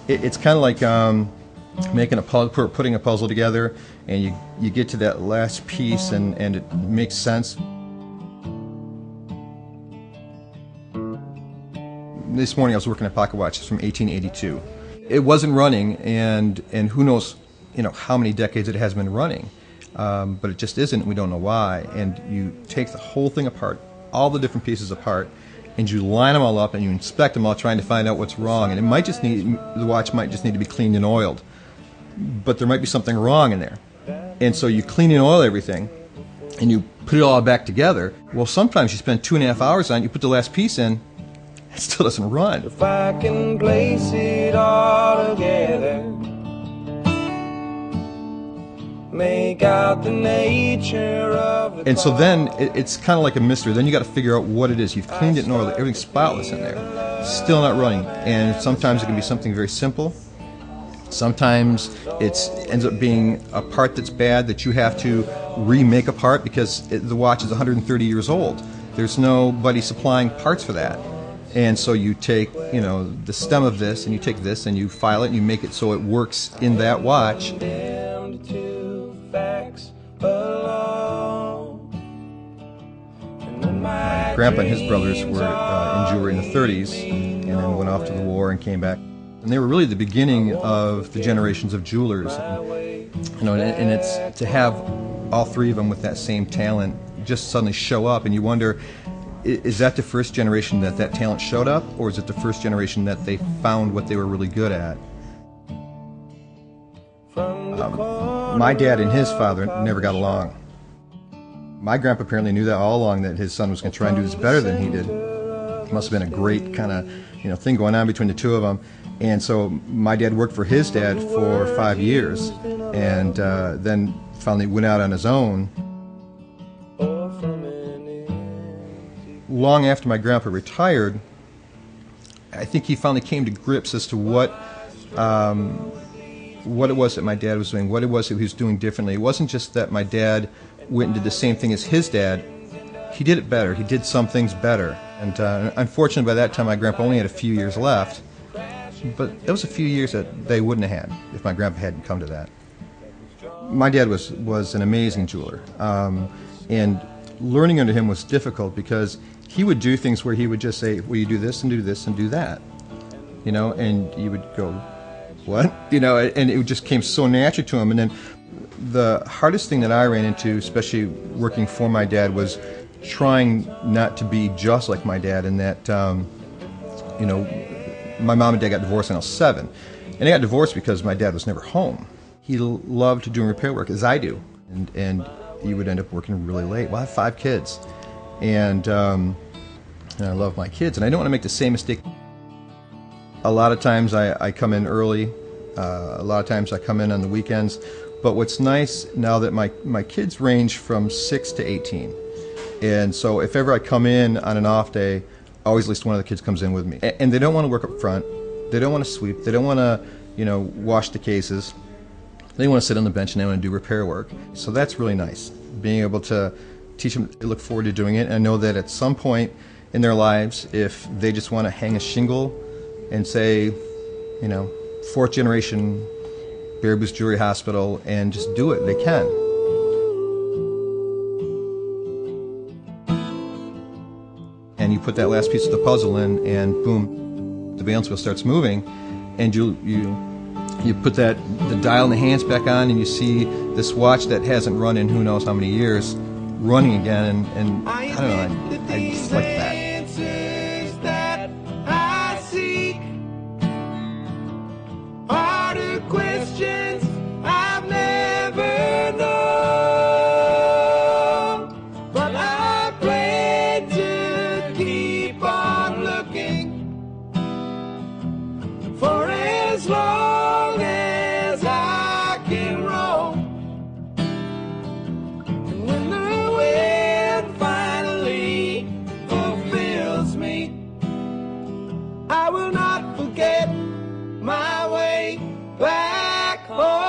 It's kind of like making a puzzle, putting a puzzle together, and you get to that last piece, and it makes sense. This morning I was working at pocket watches from 1882. It wasn't running, and who knows, how many decades it has been running, but it just isn't. We don't know why. And you take the whole thing apart, all the different pieces apart, and you line them all up and you inspect them all, trying to find out what's wrong. And the watch might just need to be cleaned and oiled, but there might be something wrong in there. And so you clean and oil everything, and you put it all back together. Well, sometimes you spend 2.5 hours on it, you put the last piece in, it still doesn't run. If I can place it all together, make out the nature of the. And so then it's kind of like a mystery. Then you got to figure out what it is. You've cleaned it and oiled it, everything's spotless in there, still not running. And sometimes it can be something very simple. Sometimes it ends up being a part that's bad that you have to remake a part because the watch is 130 years old. There's nobody supplying parts for that. And so you take, the stem of this, and you take this and you file it and you make it so it works in that watch. My grandpa and his brothers were in jewelry in the 30s, and then went off to the war and came back. And they were really the beginning of the generations of jewelers. And it's to have all three of them with that same talent just suddenly show up, and you wonder, is that the first generation that talent showed up, or is it the first generation that they found what they were really good at? My dad and his father never got along. My grandpa apparently knew that all along, that his son was going to try and do this better than he did. It must have been a great kind of thing going on between the two of them. And so my dad worked for his dad for 5 years, and then finally went out on his own. Long after my grandpa retired, I think he finally came to grips as to what it was that my dad was doing, what it was that he was doing differently. It wasn't just that my dad went and did the same thing as his dad. He did it better. He did some things better. And unfortunately, by that time, my grandpa only had a few years left. But it was a few years that they wouldn't have had if my grandpa hadn't come to that. My dad was an amazing jeweler. And learning under him was difficult because he would do things where he would just say, well, you do this and do this and do that. And you would go, what? And it just came so natural to him. And then the hardest thing that I ran into, especially working for my dad, was trying not to be just like my dad, in that, my mom and dad got divorced when I was 7. And they got divorced because my dad was never home. He loved doing repair work, as I do. And he would end up working really late. Well, I have 5 kids. And I love my kids. And I don't want to make the same mistake. A lot of times I come in early. A lot of times I come in on the weekends. But what's nice now that my kids range from 6 to 18. And so if ever I come in on an off day, always at least one of the kids comes in with me. And they don't want to work up front. They don't want to sweep. They don't want to, wash the cases. They want to sit on the bench and they want to do repair work. So that's really nice, being able to teach them to look forward to doing it. And I know that at some point in their lives, if they just want to hang a shingle and say, 4th generation Baribeau Jewelry Hospital, and just do it, they can. And you put that last piece of the puzzle in, and boom, the balance wheel starts moving, and you put the dial and the hands back on, and you see this watch that hasn't run in who knows how many years running again, and I don't know, I just like that. Questions I've never known, but I plan to keep on looking for as long as I can roam. And when the wind finally fulfills me, I will not forget my way back home.